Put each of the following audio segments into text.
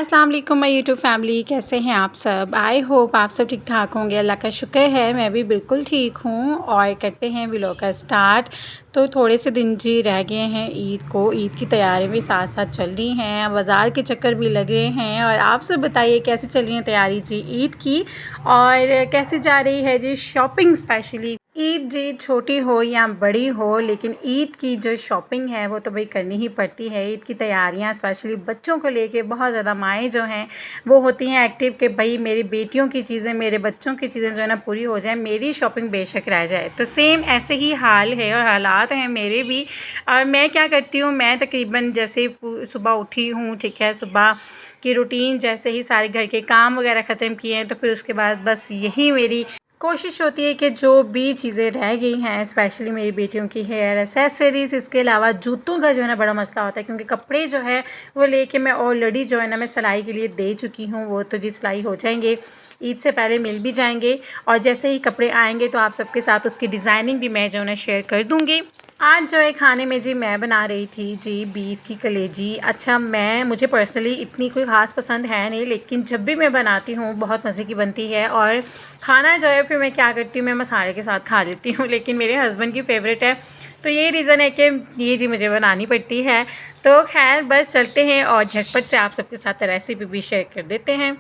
अस्सलाम वालेकुम my YouTube family, कैसे हैं आप सब। आई होप आप सब ठीक ठाक होंगे। अल्लाह का शुक्र है मैं भी बिल्कुल ठीक हूँ। और करते हैं व्लॉग का स्टार्ट। तो थोड़े से दिन जी रह गए हैं ईद को। ईद की तैयारियां भी साथ साथ चल रही हैं, बाज़ार के चक्कर भी लगे हैं। और आप सब बताइए कैसे चल रही है तैयारी जी ईद की, और कैसे जा रही है जी शॉपिंग। स्पेशली ईद जी छोटी हो या बड़ी हो, लेकिन ईद की जो शॉपिंग है वो तो भाई करनी ही पड़ती है। ईद की तैयारियां स्पेशली बच्चों को लेके बहुत ज़्यादा माएँ जो हैं वो होती हैं एक्टिव कि भाई मेरी बेटियों की चीज़ें, मेरे बच्चों की चीज़ें जो है ना पूरी हो जाए, मेरी शॉपिंग बेशक रह जाए। तो सेम ऐसे ही हाल है और हालात हैं मेरे भी। और मैं क्या करती हूँ, मैं तकरीबन जैसे सुबह उठी हूँ, ठीक है, सुबह की रूटीन जैसे ही सारे घर के काम वगैरह ख़त्म किए हैं, तो फिर उसके बाद बस यही मेरी कोशिश होती है कि जो भी चीज़ें रह गई हैं, स्पेशली मेरी बेटियों की हेयर एसेसरीज़, इसके अलावा जूतों का जो है ना बड़ा मसला होता है, क्योंकि कपड़े जो है वो लेके मैं ऑलरेडी जो है ना मैं सिलाई के लिए दे चुकी हूँ। वो तो जी सिलाई हो जाएंगे, ईद से पहले मिल भी जाएंगे। और जैसे ही कपड़े आएंगे तो आप सबके साथ उसकी डिज़ाइनिंग भी मैं जो है ना शेयर कर दूँगी। आज जो है खाने में जी मैं बना रही थी जी बीफ की कलेजी। अच्छा, मुझे पर्सनली इतनी कोई ख़ास पसंद है नहीं, लेकिन जब भी मैं बनाती हूँ बहुत मज़े की बनती है। और खाना जो है फिर मैं क्या करती हूँ, मैं मसाले के साथ खा लेती हूँ, लेकिन मेरे हस्बैंड की फ़ेवरेट है, तो यही रीज़न है कि ये जी मुझे बनानी पड़ती है। तो खैर बस चलते हैं और झटपट से आप सबके साथ रेसिपी भी शेयर कर देते हैं।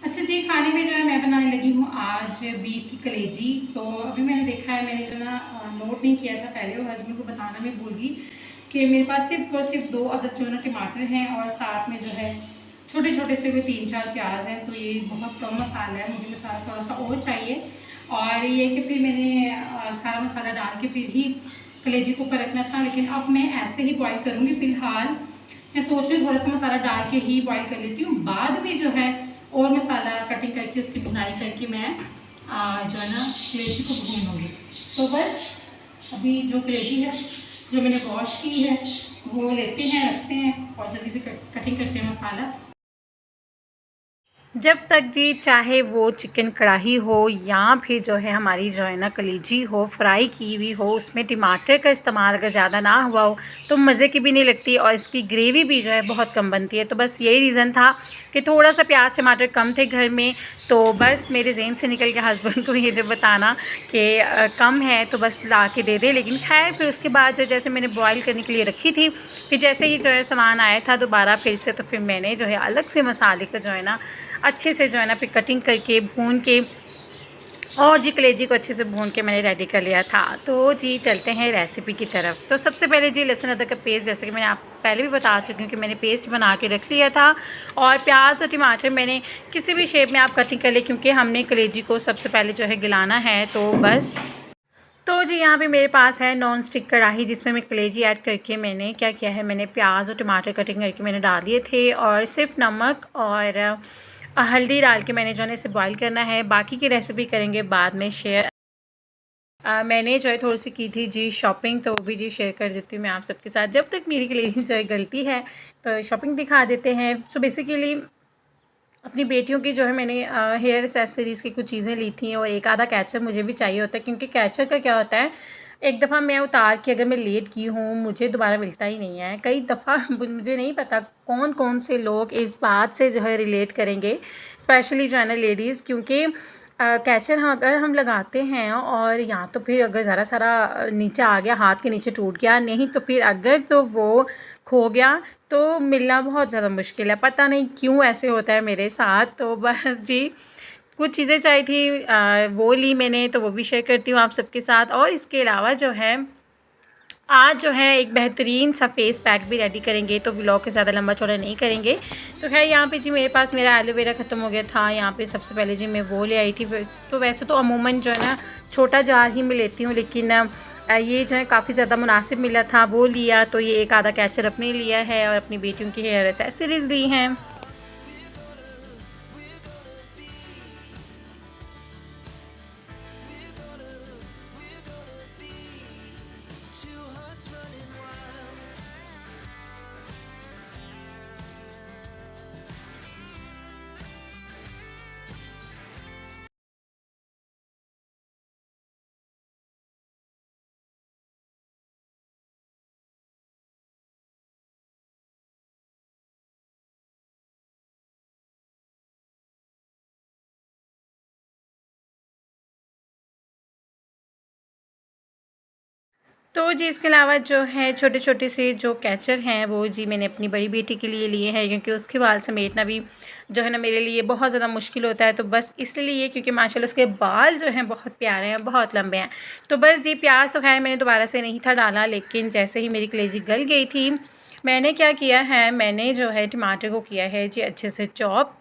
अच्छा जी, खाने में जो है मैं बनाने लगी हूँ आज बीफ की कलेजी। तो अभी मैंने देखा है, मैंने जो ना नोट नहीं किया था पहले, और हस्बैंड को बताना मैं भूल गई कि मेरे पास सिर्फ और सिर्फ 2 अदद जो है ना टमाटर हैं, और साथ में जो है छोटे छोटे से भी 3-4 प्याज हैं। तो ये बहुत कम मसाला है, मुझे मसाला थोड़ा सा और चाहिए। और ये कि फिर मैंने सारा मसाला डाल के फिर ही कलेजी को परखना था, लेकिन अब मैं ऐसे ही बॉयल करूँगी। फ़िलहाल मैं सोच रही हूँ थोड़ा सा मसाला डाल के ही बॉईल कर लेती हूँ, बाद में जो है और मसाला कटिंग करके उसकी भुनाई करके मैं जो है ना कलेजी को भून लूँगी। तो बस अभी जो कलेजी है जो मैंने वॉश की है वो लेते हैं, रखते हैं और जल्दी से कटिंग करते हैं मसाला। जब तक जी चाहे वो चिकन कढ़ाई हो या फिर जो है हमारी जो है ना कलेजी हो फ्राई की हुई हो, उसमें टमाटर का इस्तेमाल अगर ज़्यादा ना हुआ हो तो मज़े की भी नहीं लगती, और इसकी ग्रेवी भी जो है बहुत कम बनती है। तो बस यही रीज़न था कि थोड़ा सा प्याज टमाटर कम थे घर में, तो बस मेरे जहन से निकल के हस्बैंड को ये जब बताना कि कम है तो बस ला के दे दे। लेकिन खैर फिर उसके बाद जो जैसे मैंने बॉयल करने के लिए रखी थी, फिर जैसे ही जो है सामान आया था दोबारा फिर से, तो फिर मैंने जो है अलग से मसाले का जो है ना अच्छे से जो है ना फिर कटिंग करके भून के और जी कलेजी को अच्छे से भून के मैंने रेडी कर लिया था। तो जी चलते हैं रेसिपी की तरफ। तो सबसे पहले जी लहसुन अदरक का पेस्ट, जैसे कि मैंने आप पहले भी बता चुकी हूँ कि मैंने पेस्ट बना के रख लिया था। और प्याज और टमाटर मैंने किसी भी शेप में आप कटिंग कर ले, क्योंकि हमने कलेजी को सबसे पहले जो है गलाना है। तो बस तो जी यहाँ पे मेरे पास है नॉन स्टिक कढ़ाई, जिसमें मैं कलेजी ऐड करके मैंने क्या किया है, मैंने प्याज और टमाटर कटिंग करके मैंने डाल दिए थे, और सिर्फ नमक और हल्दी डाल के मैंने जो है इसे बॉईल करना है। बाकी की रेसिपी करेंगे बाद में शेयर। मैंने जो है थोड़ी सी की थी जी शॉपिंग, तो वो भी जी शेयर कर देती हूँ मैं आप सबके साथ। जब तक मेरी कलेजी जो है गलती है तो शॉपिंग दिखा देते हैं। सो बेसिकली अपनी बेटियों की जो है मैंने हेयर एक्सेसरीज़ की कुछ चीज़ें ली थी, और एक आधा कैचर मुझे भी चाहिए होता है, क्योंकि कैचर का क्या होता है, एक दफ़ा मैं उतार के अगर मैं लेट की हूँ मुझे दोबारा मिलता ही नहीं है। कई दफ़ा मुझे नहीं पता कौन कौन से लोग इस बात से जो है रिलेट करेंगे, स्पेशली जो है ना लेडीज़, क्योंकि कैचर हाँ अगर हम लगाते हैं और या तो फिर अगर ज़रा सारा नीचे आ गया, हाथ के नीचे टूट गया, नहीं तो फिर अगर तो वो खो गया तो मिलना बहुत ज़्यादा मुश्किल है। पता नहीं क्यों ऐसे होता है मेरे साथ। तो बस जी कुछ चीज़ें चाहिए थी, वो ली मैंने, तो वो भी शेयर करती हूँ आप सबके साथ। और इसके अलावा जो है आज जो है एक बेहतरीन सा फेस पैक भी रेडी करेंगे, तो व्लॉग के ज़्यादा लंबा चौड़ा नहीं करेंगे। तो खैर यहाँ पे जी मेरे पास मेरा एलोवेरा ख़त्म हो गया था, यहाँ पे सबसे पहले जी मैं वो ले आई थी। तो वैसे तो अमूमन जो है ना छोटा जार ही मैं लेती हूँ, लेकिन ये जो है काफ़ी ज़्यादा मुनासिब मिला था, वो लिया। तो ये एक आधा कैचर अपने लिया है, और अपनी बेटियों की हेयर एक्सेसरीज़ ली हैं। तो जी इसके अलावा जो है छोटे छोटे से जो कैचर हैं वो जी मैंने अपनी बड़ी बेटी के लिए लिए हैं, क्योंकि उसके बाल समेटना भी जो है ना मेरे लिए बहुत ज़्यादा मुश्किल होता है। तो बस इसलिए, क्योंकि माशाल्लाह उसके बाल जो हैं बहुत प्यारे हैं, बहुत लंबे हैं। तो बस जी प्याज तो खैर मैंने दोबारा से नहीं था डाला, लेकिन जैसे ही मेरी कलेजी गल गई थी, मैंने क्या किया है, मैंने जो है टमाटर को किया है जी अच्छे से चॉप।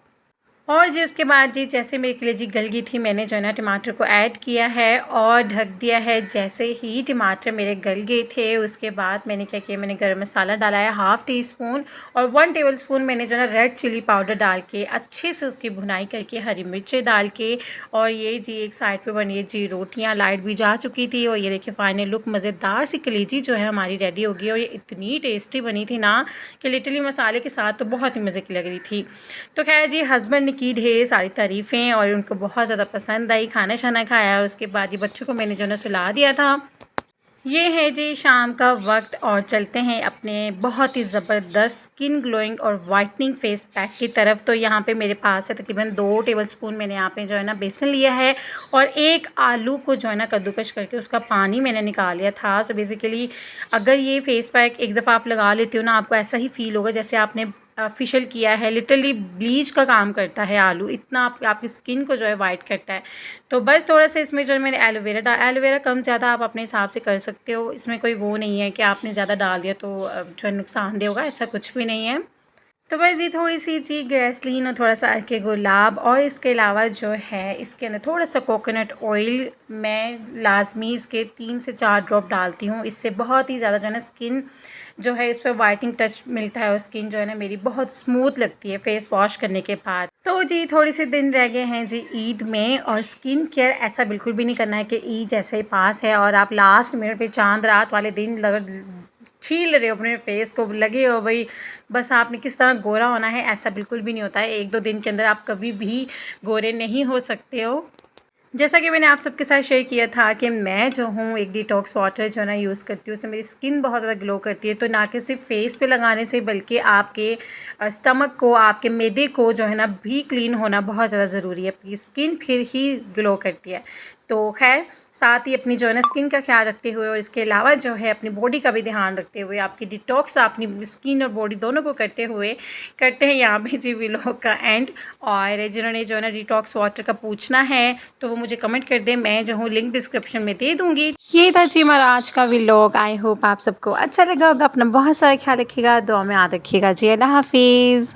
और जी उसके बाद जी जैसे मेरी कलेजी गल गई थी, मैंने जो है ना टमाटर को ऐड किया है और ढक दिया है। जैसे ही टमाटर मेरे गल गए थे, उसके बाद मैंने क्या किया, मैंने गरम मसाला डाला है 1/2 टीस्पून, और 1 टेबलस्पून मैंने जो है ना रेड चिली पाउडर डाल के अच्छे से उसकी भुनाई करके, हरी मिर्चें डाल के, और ये जी एक साइड पे बनी है जी रोटियाँ। लाइट भी जा चुकी थी और ये देखिए फाइनल लुक, मज़ेदार सी कलेजी जो है हमारी रेडी हो गई। और ये इतनी टेस्टी बनी थी ना कि लिटरली मसाले के साथ तो बहुत ही मज़े की लग रही थी। तो खैर जी हस्बैंड की ढेर सारी तारीफ़ें और उनको बहुत ज़्यादा पसंद आई। खाना शाना खाया और उसके बाद ये बच्चों को मैंने जो है सुला दिया था। ये है जी शाम का वक्त और चलते हैं अपने बहुत ही ज़बरदस्त स्किन ग्लोइंग और वाइटनिंग फेस पैक की तरफ। तो यहाँ पे मेरे पास है तकरीबन 2 टेबलस्पून मैंने यहाँ पे जो है ना बेसन लिया है, और एक आलू को जो है ना कद्दूकश करके उसका पानी मैंने निकाल लिया था। सो बेसिकली अगर ये फेस पैक एक दफ़ा आप लगा लेते हो ना, आपको ऐसा ही फ़ील होगा जैसे आपने फेशियल किया है। लिटरली ब्लीच का काम करता है आलू, इतना आपकी स्किन को जो है वाइट करता है। तो बस थोड़ा सा इसमें जो है मैंने एलोवेरा कम ज़्यादा आप अपने हिसाब से कर सकते हो। इसमें कोई वो नहीं है कि आपने ज़्यादा डाल दिया तो जो है नुकसानदेह होगा, ऐसा कुछ भी नहीं है। तो बस ये थोड़ी सी जी गैसलीन और थोड़ा सा अर्के गुलाब, और इसके अलावा जो है इसके अंदर थोड़ा सा कोकोनट ऑयल मैं लाजमी इसके 3 से 4 ड्रॉप डालती हूँ। इससे बहुत ही ज़्यादा जो है ना स्किन जो है इस पर वाइटनिंग टच मिलता है, और स्किन जो है ना मेरी बहुत स्मूथ लगती है फेस वॉश करने के बाद। तो जी थोड़ी से दिन रह गए हैं जी ईद में, और स्किन केयर ऐसा बिल्कुल भी नहीं करना है कि ईद जैसे ही पास है और आप लास्ट मिनट पे चांद रात वाले दिन छील रहे हो अपने फेस को, लगे हो भाई बस आपने किस तरह गोरा होना है। ऐसा बिल्कुल भी नहीं होता है। 1-2 दिन के अंदर आप कभी भी गोरे नहीं हो सकते हो। जैसा कि मैंने आप सबके साथ शेयर किया था कि मैं जो हूँ एक डिटॉक्स वाटर जो है ना यूज़ करती हूँ, उससे मेरी स्किन बहुत ज़्यादा ग्लो करती है। तो ना कि सिर्फ फेस पे लगाने से, बल्कि आपके स्टमक को, आपके मैदे को जो है ना भी क्लीन होना बहुत ज़्यादा ज़रूरी है। आपकी स्किन फिर ही ग्लो करती है। तो खैर साथ ही अपनी जो है ना स्किन का ख्याल रखते हुए, और इसके अलावा जो है अपनी बॉडी का भी ध्यान रखते हुए, आपकी डिटॉक्स अपनी स्किन और बॉडी दोनों को करते हुए करते हैं यहाँ पे जी व्लॉग का एंड। और जिन्होंने जो है ना डिटॉक्स वाटर का पूछना है तो वो मुझे कमेंट कर दें, मैं जो हूँ लिंक डिस्क्रिप्शन में दे दूँगी। ये था जी हमारा आज का व्लॉग। आई होप आप सबको अच्छा लगा होगा। अपना बहुत सारा ख्याल रखिएगा, दुआ में याद रखिएगा जी। अल्लाह हाफिज़।